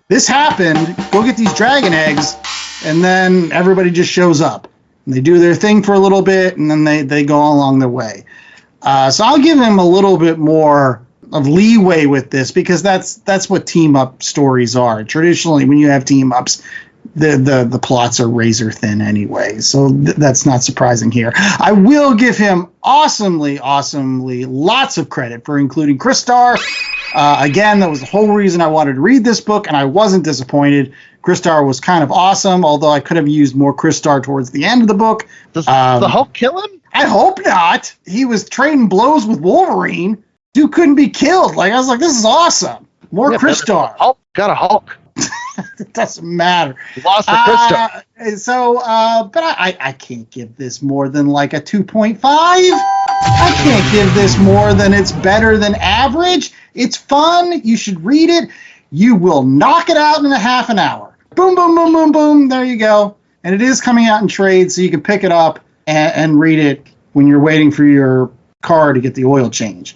this happened, go get these dragon eggs, and then everybody just shows up. And they do their thing for a little bit, and then they go along their way. So I'll give him a little bit more of leeway with this, because that's what team-up stories are. Traditionally, when you have team-ups, the plots are razor thin anyway, so that's not surprising here. I will give him awesomely lots of credit for including Chris Starr. Again, that was the whole reason I wanted to read this book, and I wasn't disappointed. Chris Starr was kind of awesome, although I could have used more Chris Starr towards the end of the book. Does the Hulk kill him? I hope not. He was trading blows with Wolverine. Dude couldn't be killed. I was like, this is awesome. More Chris Starr. Hulk got a Hulk. It doesn't matter. He lost the Chris Starr. But I can't give this more than like a 2.5. I can't give this more than it's better than average. It's fun. You should read it. You will knock it out in a half an hour. Boom, boom, boom, boom, boom. There you go. And it is coming out in trade, so you can pick it up and read it when you're waiting for your car to get the oil change.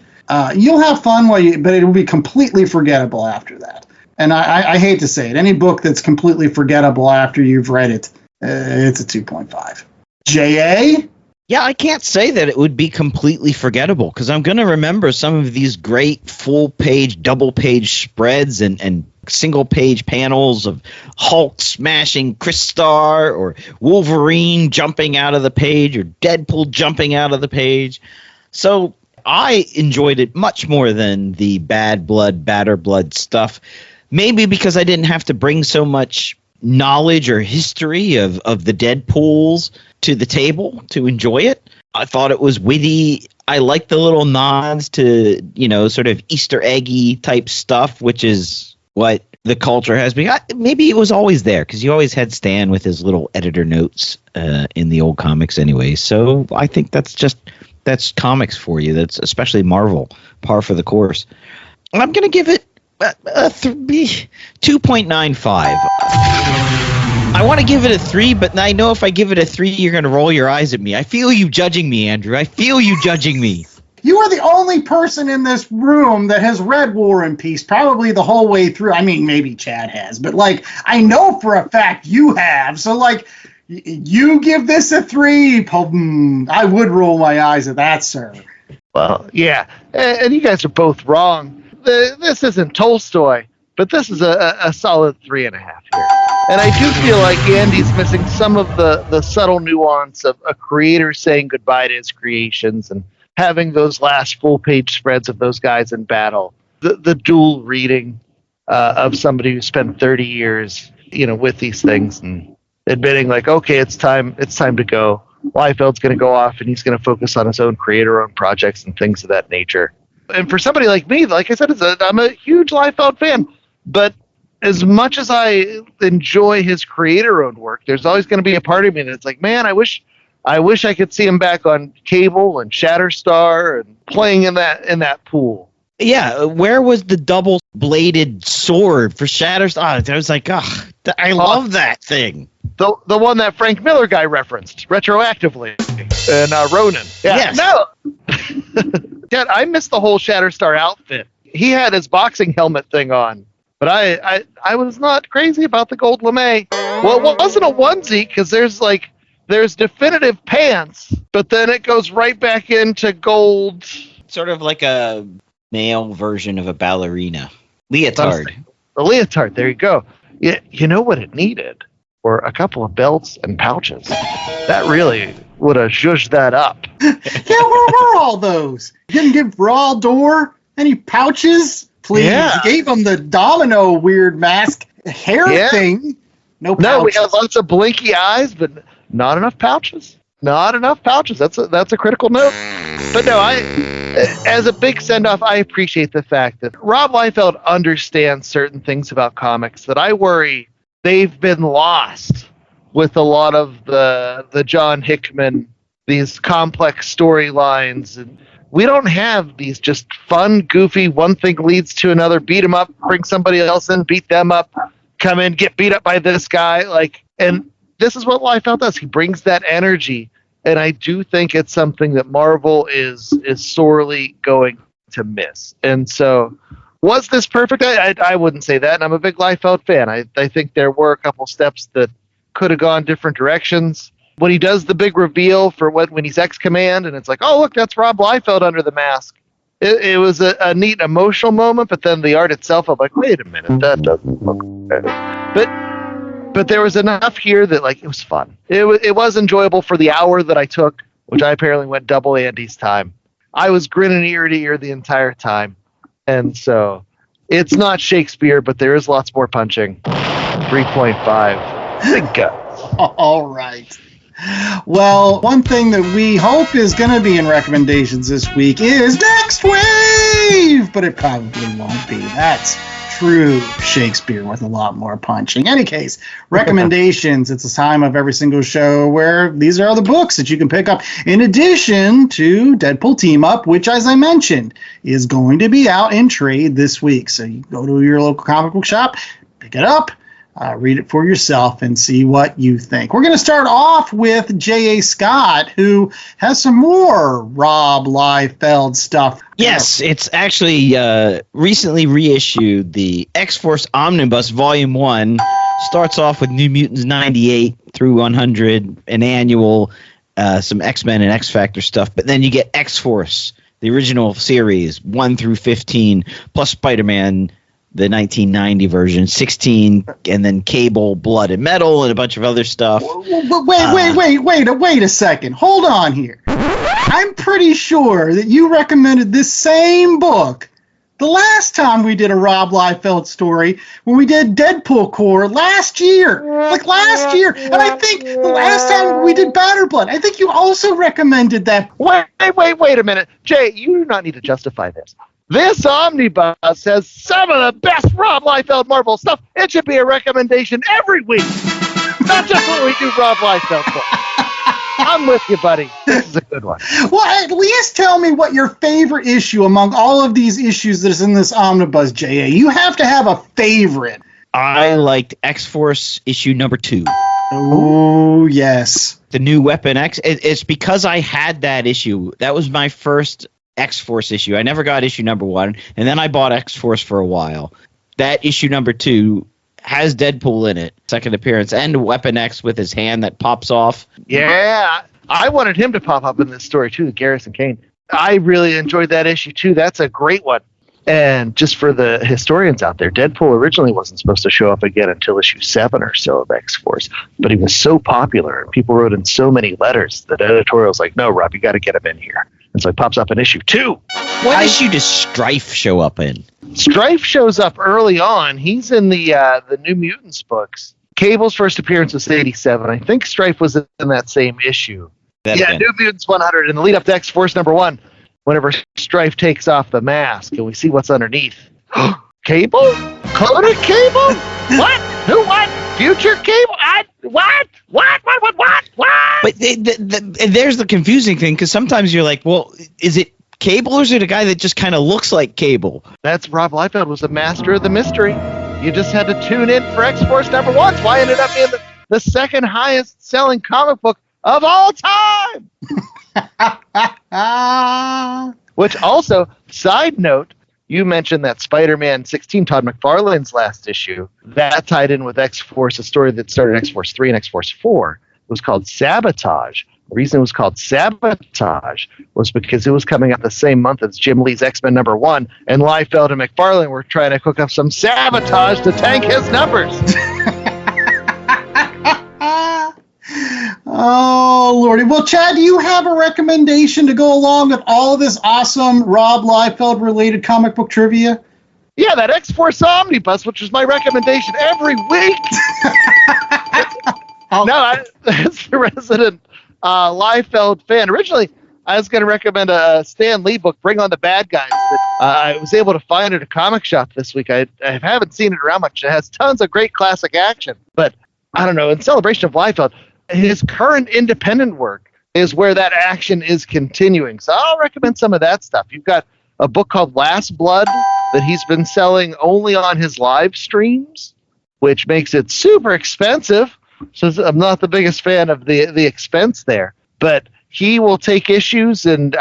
You'll have fun but it will be completely forgettable after that. And I hate to say it, any book that's completely forgettable after you've read it, it's a 2.5. J.A.? Yeah, I can't say that it would be completely forgettable because I'm going to remember some of these great full-page, double-page spreads and single-page panels of Hulk smashing Chris Star or Wolverine jumping out of the page or Deadpool jumping out of the page. So I enjoyed it much more than the bad blood, batter blood stuff. Maybe because I didn't have to bring so much knowledge or history of the Deadpools to the table to enjoy it. I thought it was witty. I liked the little nods to, sort of Easter eggy type stuff, which is what the culture has been. Maybe it was always there because you always had Stan with his little editor notes in the old comics anyway. So I think that's comics for you. That's especially Marvel, par for the course. I'm going to give it a 2.95. I want to give it a 3, but I know if I give it a 3, you're going to roll your eyes at me. I feel you judging me, Andrew. I feel you judging me. You are the only person in this room that has read War and Peace probably the whole way through. I mean, maybe Chad has, but I know for a fact you have. So you give this a 3. I would roll my eyes at that, sir. Well, yeah, and you guys are both wrong. This isn't Tolstoy, but this is a solid 3.5 here. And I do feel like Andy's missing some of the subtle nuance of a creator saying goodbye to his creations and having those last full-page spreads of those guys in battle. The dual reading of somebody who spent 30 years, with these things and admitting okay, it's time to go. Liefeld's going to go off and he's going to focus on his own creator-owned projects and things of that nature. And for somebody like me, like I said, I'm a huge Liefeld fan, but as much as I enjoy his creator-owned work, there's always going to be a part of me that's like, man, I wish I could see him back on Cable and Shatterstar and playing in that pool. Yeah, where was the double-bladed sword for Shatterstar? I was like, I love that thing. The one that Frank Miller guy referenced retroactively and Ronin. Yeah, yes. No. Dad, I missed the whole Shatterstar outfit. He had his boxing helmet thing on. But I was not crazy about the gold lame. Well, it wasn't a onesie because there's definitive pants, but then it goes right back into gold. Sort of like a male version of a ballerina. Leotard. The leotard, there you go. You know what it needed? Were a couple of belts and pouches. That really would have zhuzhed that up. Yeah, where were all those? You didn't give Raw Door any pouches? Please. Yeah. You gave him the domino weird mask hair thing. No pouches. No, we have lots of blinky eyes, but not enough pouches. Not enough pouches. That's a critical note. But no, as a big send-off, I appreciate the fact that Rob Liefeld understands certain things about comics that I worry they've been lost with a lot of the John Hickman, these complex storylines. And we don't have these just fun, goofy, one thing leads to another, beat them up, bring somebody else in, beat them up, come in, get beat up by this guy. And this is what Liefeld does. He brings that energy. And I do think it's something that Marvel is sorely going to miss. And so, was this perfect? I wouldn't say that. And I'm a big Liefeld fan. I think there were a couple steps that could have gone different directions. When he does the big reveal for when he's X-Command, and it's like, oh, look, that's Rob Liefeld under the mask. It was a neat emotional moment, but then the art itself, I'm like, wait a minute, that doesn't look bad. But there was enough here that it was fun. It was enjoyable for the hour that I took, which I apparently went double Andy's time. I was grinning ear to ear the entire time. And so it's not Shakespeare, but there is lots more punching. 3.5. Big guts. All right. Well, one thing that we hope is going to be in recommendations this week is Next Wave, but it probably won't be. That's true Shakespeare with a lot more punching. In any case, recommendations. It's a time of every single show where these are the books that you can pick up in addition to Deadpool Team-Up, which, as I mentioned, is going to be out in trade this week. So you go to your local comic book shop, pick it up. read it for yourself and see what you think. We're going to start off with J.A. Scott, who has some more Rob Liefeld stuff. Yes, it's actually recently reissued. The X-Force Omnibus Volume 1 starts off with New Mutants 98 through 100, an annual, some X-Men and X-Factor stuff. But then you get X-Force, the original series, 1 through 15, plus Spider-Man, the 1990 version, 16, and then Cable, Blood and Metal, and a bunch of other stuff. Wait a second. Hold on here. I'm pretty sure that you recommended this same book the last time we did a Rob Liefeld story, when we did Deadpool Corps last year. And I think the last time we did Batter Blood, I think you also recommended that. Wait a minute. Jay, you do not need to justify this. This omnibus has some of the best Rob Liefeld Marvel stuff. It should be a recommendation every week. Not just when we do Rob Liefeld for. I'm with you, buddy. This is a good one. Well, at least tell me what your favorite issue among all of these issues that is in this omnibus, J.A. You have to have a favorite. I liked X-Force issue number 2. Oh, yes. The new Weapon X. It's because I had that issue. That was my first X-Force issue. I never got issue number 1, and then I bought X-Force for a while. That issue number 2 has Deadpool in it, second appearance, and Weapon X with his hand that pops off. Yeah, I wanted him to pop up in this story too, Garrison Kane. I really enjoyed that issue too. That's a great one. And just for the historians out there, Deadpool originally wasn't supposed to show up again until issue 7 or so of X-Force, but he was so popular and people wrote in so many letters that editorial's like, no, Rob, you got to get him in here. And so he pops up in issue 2. What issue does Strife show up in? Strife shows up early on. He's in the New Mutants books. Cable's first appearance was 87. I think Strife was in that same issue. New Mutants 100 in the lead up to X-Force number 1. Whenever Strife takes off the mask and we see what's underneath. Cable? Coded Cable? What? Who? What? Future Cable? What? But there's the confusing thing, because sometimes you're like, well, is it Cable or is it a guy that just kind of looks like Cable? That's Rob Liefeld was the master of the mystery. You just had to tune in for X-Force number 1. That's why it ended up being the second highest selling comic book of all time. Which also, side note, you mentioned that Spider-Man 16, Todd McFarlane's last issue, that tied in with X-Force, a story that started X-Force 3 and X-Force 4. It was called Sabotage. The reason it was called Sabotage was because it was coming out the same month as Jim Lee's X-Men number 1, and Liefeld and McFarlane were trying to cook up some sabotage to tank his numbers. Oh, Lordy. Well, Chad, do you have a recommendation to go along with all of this awesome Rob Liefeld-related comic book trivia? Yeah, that X-Force Omnibus, which is my recommendation every week. As the resident Liefeld fan, originally I was going to recommend a Stan Lee book, Bring on the Bad Guys, that I was able to find at a comic shop this week. I haven't seen it around much. It has tons of great classic action, but I don't know, in celebration of Liefeld, his current independent work is where that action is continuing. So I'll recommend some of that stuff. You've got a book called Last Blood that he's been selling only on his live streams, which makes it super expensive. So I'm not the biggest fan of the expense there. But he will take issues and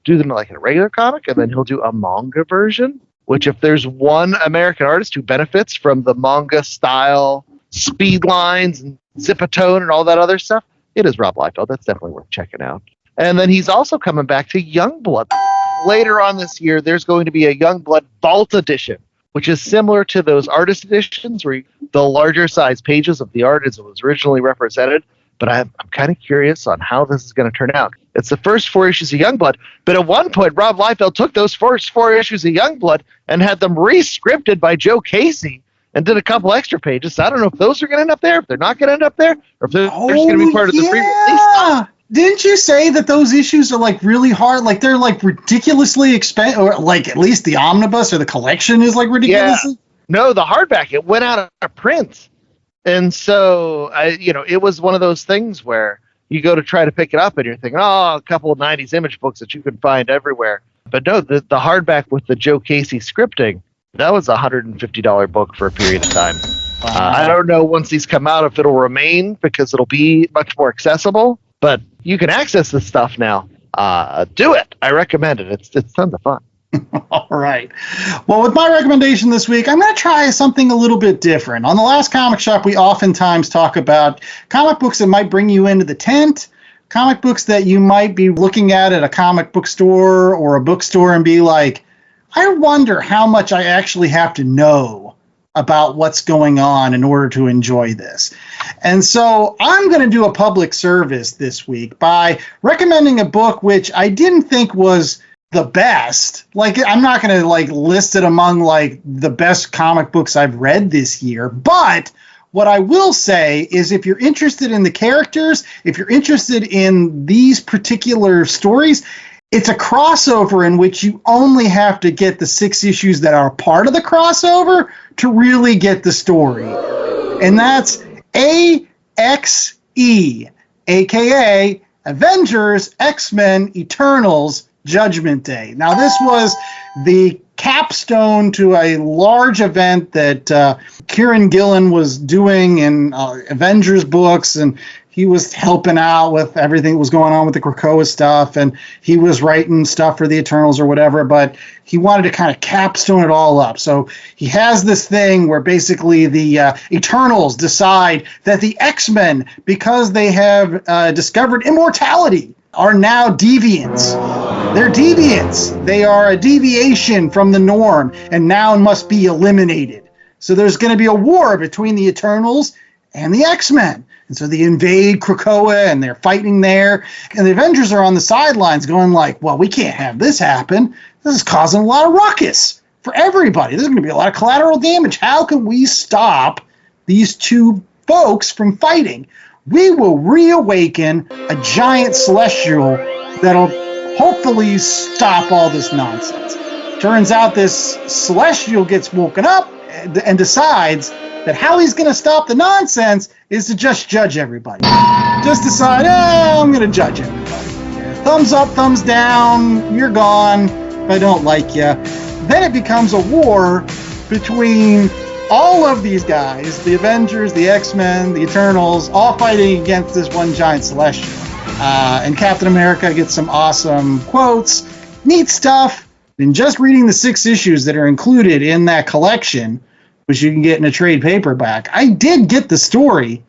do them like in a regular comic, and then he'll do a manga version, which if there's one American artist who benefits from the manga style speed lines and Zipatone and all that other stuff, it is Rob Liefeld. That's definitely worth checking out. And then he's also coming back to Youngblood. Later on this year, there's going to be a Youngblood Vault edition, which is similar to those artist editions where the larger size pages of the art as it was originally represented. But I'm kind of curious on how this is going to turn out. It's the first 4 issues of Youngblood, but at one point, Rob Liefeld took those first 4 issues of Youngblood and had them re-scripted by Joe Casey and did a couple extra pages. So I don't know if those are going to end up there, if they're not going to end up there, or if they're just going to be part of the pre-release stuff. Didn't you say that those issues are like really hard? Like they're like ridiculously expensive, or like at least the omnibus or the collection is like ridiculously? Yeah. No, the hardback, it went out of print. And so, it was one of those things where you go to try to pick it up and you're thinking, a couple of 90s image books that you can find everywhere. But no, the hardback with the Joe Casey scripting, that was a $150 book for a period of time. I don't know once these come out if it'll remain because it'll be much more accessible, but you can access this stuff now. Do it. I recommend it. It's tons of fun. All right. Well, with my recommendation this week, I'm going to try something a little bit different. On the last Comic Shop, we oftentimes talk about comic books that might bring you into the tent, comic books that you might be looking at a comic book store or a bookstore and be like, I wonder how much I actually have to know about what's going on in order to enjoy this. And so I'm going to do a public service this week by recommending a book which I didn't think was the best. Like, I'm not going to list it among the best comic books I've read this year, but what I will say is if you're interested in the characters, if you're interested in these particular stories, it's a crossover in which you only have to get the 6 issues that are part of the crossover to really get the story. And that's AXE, aka Avengers, X-Men, Eternals, Judgment Day. Now, this was the capstone to a large event that Kieran Gillen was doing in Avengers books, and he was helping out with everything that was going on with the Krakoa stuff, and he was writing stuff for the Eternals or whatever, but he wanted to kind of capstone it all up. So he has this thing where basically the Eternals decide that the X-Men, because they have discovered immortality, are now deviants. They're deviants. They are a deviation from the norm and now must be eliminated. So there's going to be a war between the Eternals and the X-Men. And so they invade Krakoa and they're fighting there. And the Avengers are on the sidelines going well, we can't have this happen. This is causing a lot of ruckus for everybody. There's going to be a lot of collateral damage. How can we stop these two folks from fighting? We will reawaken a giant celestial that'll hopefully stop all this nonsense. Turns out this celestial gets woken up and decides that how he's going to stop the nonsense is to just judge everybody. Just decide, I'm going to judge everybody. Thumbs up, thumbs down, you're gone, I don't like you. Then it becomes a war between all of these guys, the Avengers, the X-Men, the Eternals, all fighting against this one giant celestial. And Captain America gets some awesome quotes, neat stuff. And just reading the 6 issues that are included in that collection, which you can get in a trade paperback, I did get the story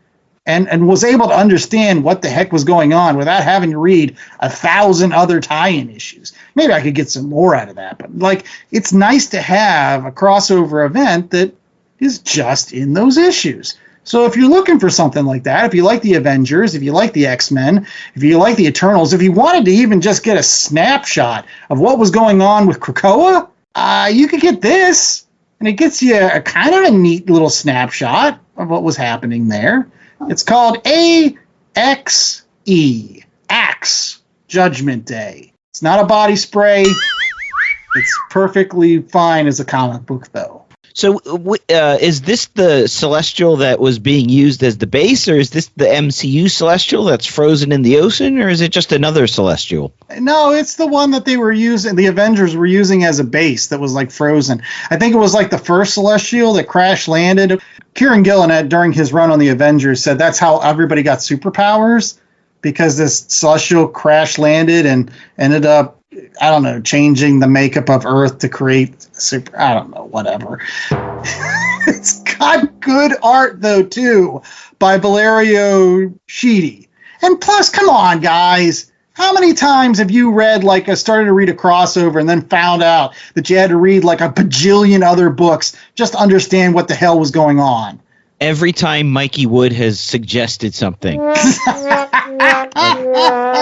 and was able to understand what the heck was going on without having to read 1,000 other tie-in issues. Maybe I could get some more out of that, but it's nice to have a crossover event that is just in those issues. So if you're looking for something like that, if you like the Avengers, if you like the X-Men, if you like the Eternals, if you wanted to even just get a snapshot of what was going on with Krakoa, you could get this. And it gets you a kind of a neat little snapshot of what was happening there. It's called AXE, Axe, Judgment Day. It's not a body spray. It's perfectly fine as a comic book, though. So is this the Celestial that was being used as the base, or is this the MCU Celestial that's frozen in the ocean, or is it just another Celestial? No, it's the one that they were using, the Avengers were using as a base that was frozen. I think it was the first Celestial that crash landed. Kieran Gillen, during his run on the Avengers, said that's how everybody got superpowers, because this Celestial crash landed and ended up, I don't know, changing the makeup of Earth to create super, I don't know, whatever. It's got good art, though, too, by Valerio Schiti. And plus, come on, guys. How many times have you read, started to read a crossover and then found out that you had to read, a bajillion other books just to understand what the hell was going on? Every time Mikey Wood has suggested something.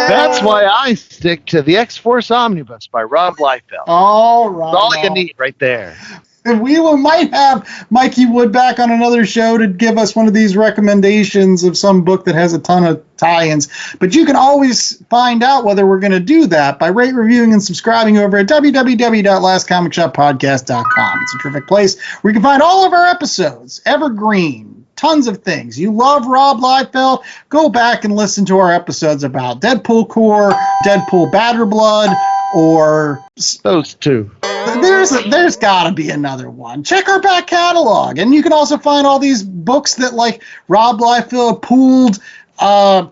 That's why I stick to the X-Force Omnibus by Rob Liefeld. All right. That's all you need right there. And we might have Mikey Wood back on another show to give us one of these recommendations of some book that has a ton of tie-ins. But you can always find out whether we're going to do that by rate, reviewing, and subscribing over at www.lastcomicshoppodcast.com. It's a terrific place where you can find all of our episodes, evergreen, tons of things. You love Rob Liefeld? Go back and listen to our episodes about Deadpool Corps, Deadpool Batter Blood, or those two. There's got to be another one. Check our back catalog, and you can also find all these books that like Rob Liefeld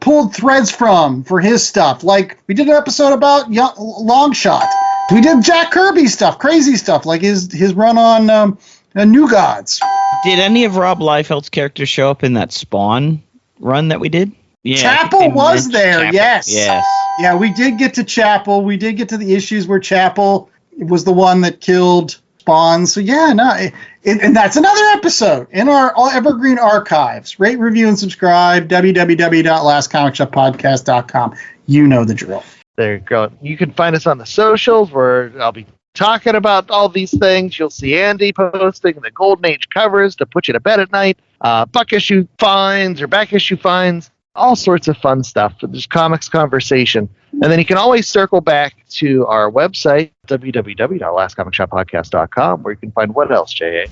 pulled threads from for his stuff. Like we did an episode about Longshot. We did Jack Kirby stuff, crazy stuff, like his run on New Gods. Did any of Rob Liefeld's characters show up in that Spawn run that we did? Yeah, Chapel was there, Chapel. yes. Yes. Yeah, we did get to Chapel. We did get to the issues where Chapel was the one that killed Spawn. So yeah, and that's another episode in our Evergreen archives. Rate, review, and subscribe. www.lastcomicshoppodcast.com. You know the drill. There you go. You can find us on the socials where I'll be talking about all these things. You'll see Andy posting the Golden Age covers to put you to bed at night, buck issue finds or back issue finds, all sorts of fun stuff. There's comics conversation. And then you can always circle back to our website, www.lastcomicshoppodcast.com, where you can find what else, J.A.?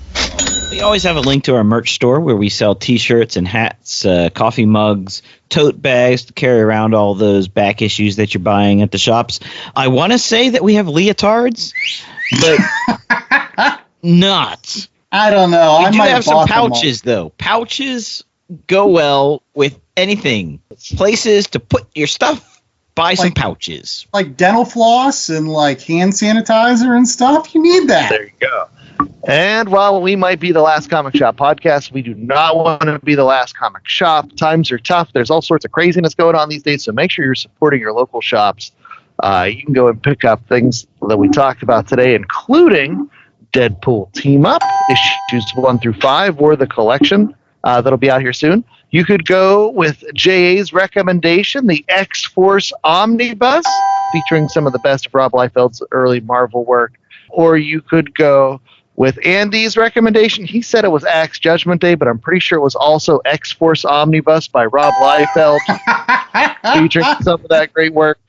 We always have a link to our merch store where we sell t-shirts and hats, coffee mugs, tote bags to carry around all those back issues that you're buying at the shops. I want to say that we have leotards, but not. I don't know. We do have some pouches, though. Pouches go well with anything. Places to put your stuff. Buy some pouches. Like dental floss and like hand sanitizer and stuff. You need that. There you go. And while we might be the Last Comic Shop podcast, we do not want to be the last comic shop. Times are tough. There's all sorts of craziness going on these days, so make sure you're supporting your local shops. You can go and pick up things that we talked about today, including Deadpool Team-Up, issues 1 through 5, or the collection that'll be out here soon. You could go with J.A.'s recommendation, the X-Force Omnibus, featuring some of the best of Rob Liefeld's early Marvel work. Or you could go with Andy's recommendation. He said it was Axe Judgment Day, but I'm pretty sure it was also X-Force Omnibus by Rob Liefeld, featuring some of that great work.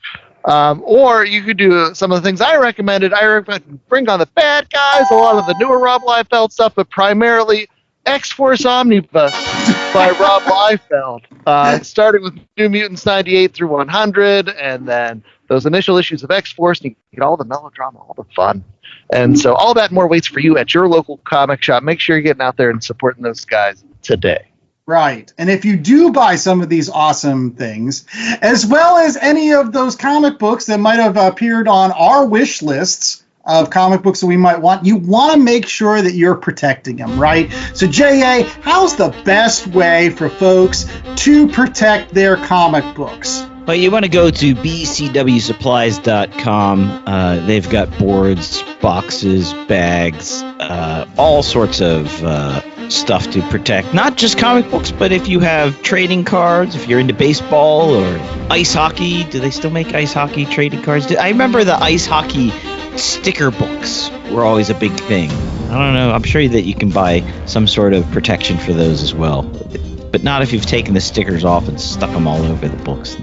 Or you could do some of the things I recommended. I recommend Bring on the Bad Guys, a lot of the newer Rob Liefeld stuff, but primarily X-Force Omnibus by Rob Liefeld, starting with New Mutants 98 through 100, and then those initial issues of X-Force, and you get all the melodrama, all the fun. And so all that more waits for you at your local comic shop. Make sure you're getting out there and supporting those guys today. Right. And if you do buy some of these awesome things, as well as any of those comic books that might have appeared on our wish lists of comic books that we might want, you want to make sure that you're protecting them, right? So, J.A., how's the best way for folks to protect their comic books? Well, you want to go to bcwsupplies.com. They've got boards, boxes, bags, all sorts of stuff to protect. Not just comic books, but if you have trading cards, if you're into baseball or ice hockey. Do they still make ice hockey trading cards? I remember the ice hockey sticker books were always a big thing. I don't know. I'm sure that you can buy some sort of protection for those as well. But not if you've taken the stickers off and stuck them all over the books.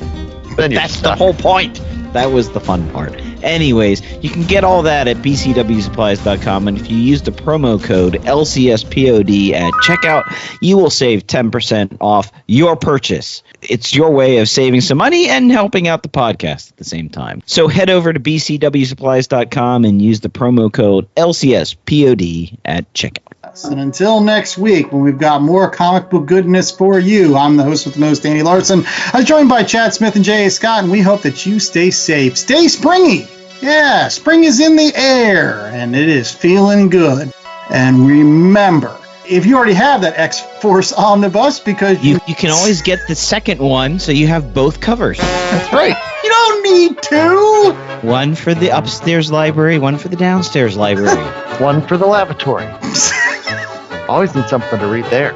But that's the whole point. That was the fun part. Anyways, you can get all that at bcwsupplies.com, and if you use the promo code LCSPOD at checkout, you will save 10% off your purchase. It's your way of saving some money and helping out the podcast at the same time. So head over to bcwsupplies.com and use the promo code LCSPOD at checkout. And until next week, when we've got more comic book goodness for you, I'm the host with the most, Andy Larson. I'm joined by Chad Smith and J.A. Scott, and we hope that you stay safe. Stay springy. Yeah, spring is in the air, and it is feeling good. And remember, if you already have that X-Force Omnibus, because you can always get the second one, so you have both covers. That's right. You don't need two. One for the upstairs library, one for the downstairs library. One for the lavatory. Always need something to read there.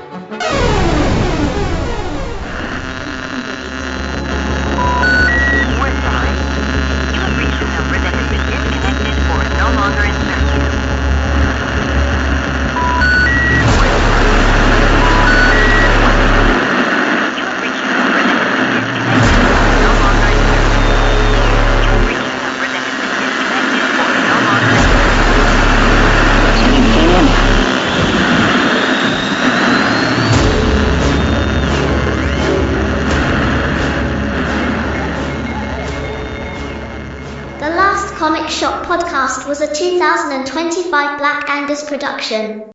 Comic Shop podcast was a 2025 Black Angus production.